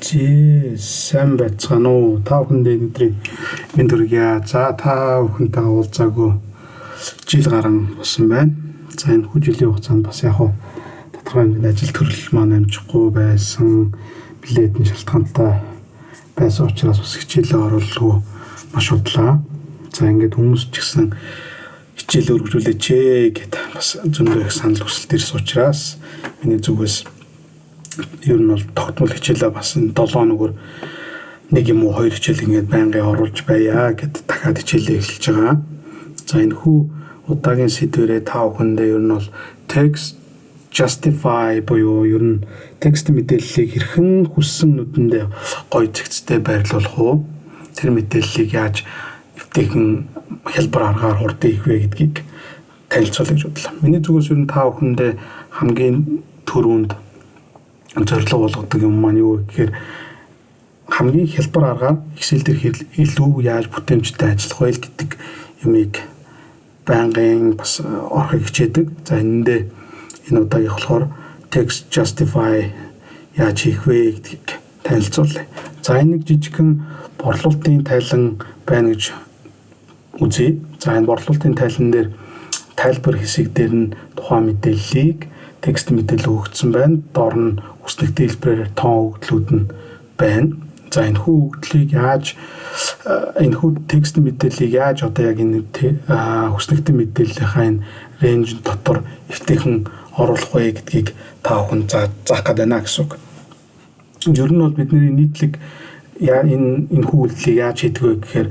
Сайн байцгаана уу? Та бүхэндээ өдрийн мэнд хүргье. За та бүхэнтэйгээ уулзаагүй жил гарan болсон байна. За энэ жилийн хугацаанд бас яг тодорхой хэмжээний ажил төрөл маань амжихгүй байсан, билетийн шалтгаантай байсан учраас бас хичээлээ оруулалгүй маш удлаа. За ингээд хүмүүс ч гэсэн хичээлээ өргөжүүлээч гэд бас зөндөө их санал хүсэлт ирсэн учраас миний зүгээс ер нь бол тогтмол хичээлээ бас 7 хоногор нэг юм уу 2 хичээл ингээд байнгын оруулж байя гэд дахиад хичээлээ эхэлж байгаа. За энэ хүү удаагийн сэдвэрээ та бүхэндээ ер нь бол text justify буюу ер нь текст мэдээллийг хэрхэн хүссэн нүдэндээ гоё зэгцтэй байрлуулах уу? Тэр мэдээллийг яаж эвтэйхэн хэлбэр аргаар хурдан хийх вэ гэдгийг танилцуулъя гэж бодлоо. Миний зүгээс ер нь та бүхэндээ хамгийн түрүүнд зорилго болгодог юм маань юу гэхээр хамгийн хэлбэр аргаар Excel дээр илүү яаж бүтээмжтэй ажиллах вэ гэдэг юмыг байнгын бас орохыг хичээдэг. За энэндээ энэ удаагийнх болохоор text justify яаж хийх вэ гэдгийг танилцуулъя. За энэ нэг жижигхэн борлуулалтын тайлан байна гэж үзье. За энэ борлуулалтын тайлан дээр тайлбар хэсэг дээр нь тухайн мэдээллийг текст мэдээлэл өгөгдсөн байна. Доор нь үснэг дэлбэрээр тоон өгдлүүд нь байна. За энэ хүү өгдлийг яаж энэ хүү текст мэдээллийг яаж одоо яг энэ үснэгтэн мэдээллийнхаа энэ рейнж дотор эвтэйхэн оруулах вэ гэдгийг та бүхэн заах гээд байна гэсэн үг. Ер нь бол бидний нийтлэг энэ хүү үйлдэлийг яаж хийдэг вэ гэхээр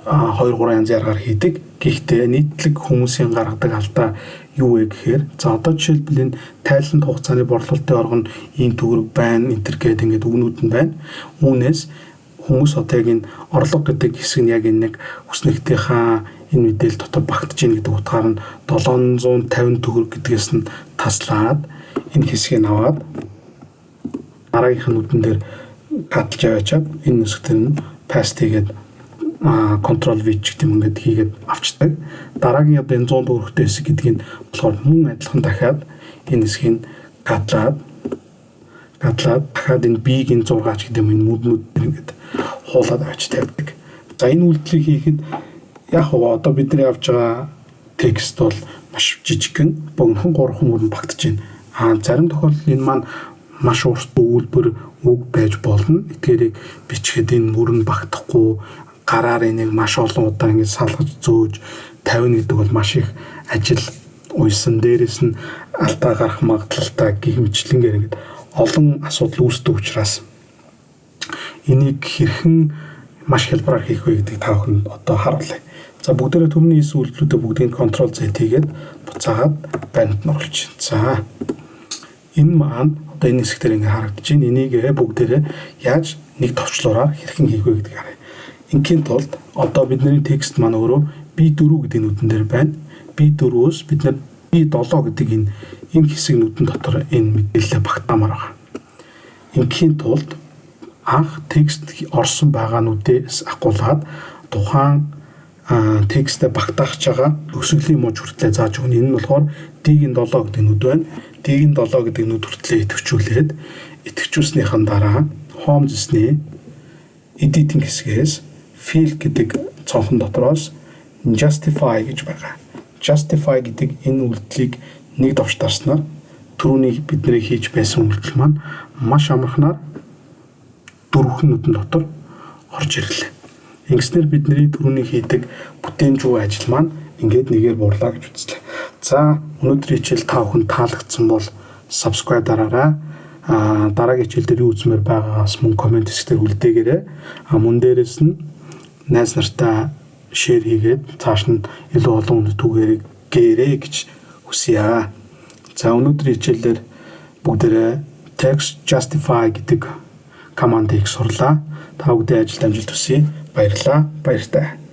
2-3 янз яргаар хийдэг. Гэхдээ нийтлэг хүмүүсийн гаргадаг алдаа юу вэ гэхээр за одоо жишээлбэл энэ тайланд хугацааны борлуулалтын оргон ийм төгрөг байна, энтер гэдэг ингээд үгнүүд нь байна. Үүнээс хүмүүс одоо яг энэ орлого гэдэг хэсэг нь яг энэ нэг үснэгтийнхаа энэ мэдээлэл дотор багтж ийн гэдэг утгаар нь 750 төгрөг гэдгээс нь таслаад энэ хэсгийг аваад дараагийнх нь нүдэн дээр гадалж аваачаад энэ нүсгтэр нь паст хийгээд контрол V гэдэг юм ингээд хийгээд авчдаг. Дараагийн одоо энэ 100 төгрөгтэй хэсэг гэдгийг болохоор мөн адилхан дахиад энэ хэсгийг гадлаад дахиад энэ B-ийн 6 гэдэг юм энэ мөднүүд ингээд хуулаад авч тавьдаг. За энэ үйлдэлийг хийхэд яг одоо бидний авч байгаа текст бол маш жижигхэн богинохон 3 мөрөнд багтаж байна. Зарим тохиолдолд энэ маань маш урт өгүүлбэр үг байж болно. Эдгээрийг бичихэд энэ мөрөнд багтахгүй гараар энийг маш олон удаа ингэж салгаж зөөж тавина гэдэг бол маш их ажил уйсан. Дээрээс нь алдаа гарах магадлалтай гэх мэтлэнгээр ингэж олон асуудал үүсдэг учраас энийг хэрхэн маш хялбараар хийх вэ гэдгийг та бүхэнд одоо харуулъя. За бүгдээрээ түмний хийсэн үйлдэлүүдээ бүгдийг контрол Z хийгээд буцаагаад банд нь оруулж. За энэ маань одоо энэ хэсгээр ингэ харагдаж байна. Энийг бүгдээрээ яаж нэг товчлуураар хэрхэн хийх вэ гэдгийг харъя. Ингийн тулд одоо бидний текст маань өөрөө B4 гэдэг нүдэн дээр байна. B4-өөс бид нар B7 гэдэг энэ хэсэг нүдэн дотор энэ мэдээлэлээ багтаамаар байгаа. Ингийн тулд анх текст орсон байгаа нүдээс ахгуулаад тухайн текстээ багтаах чагаа өсгөлийн мууж хүртлээ зааж өгнө. Энэ нь болохоор D-ийн 7 гэдэг нүд байна. D-ийн 7 гэдэг нүд хүртлээ идэвхжүүлээд идэвхжүүлснийхэн дараа home зэсний editing хэсгээс fill гэдэг цонхон дотроос justify гэж байгаа. Justify гэдэг энэ үйлдэлийг нэг довштарснаар түрүүний бидний хийж байсан үйлдэл маань маш амархнаар дөрвөн нүдэн дотор орж ирлээ. Ингэснээр бидний түрүүний хийдэг бүтээмжгүй ажил маань ингээд нэгээр буурлаа гэж үзлээ. За өнөөдрийн хичээл та бүхэнд таалагдсан бол subscribe дараарай. Дараагийн хичээл дээр юу үзмээр байгаагаас мөн комент хэсгээр үлдээгээрэй. Мөн дээрээс нь найз нартай шеэр хийгээд цааш нь илүү олон хүнд түгээгээрэй гэж хүсье. За өнөөдрийн хичээлээр бүгдээрээ text justify гэдэг командыг сурлаа. Та бүдгийн ажилд амжилт хүсье. Баярлалаа. Баяртай.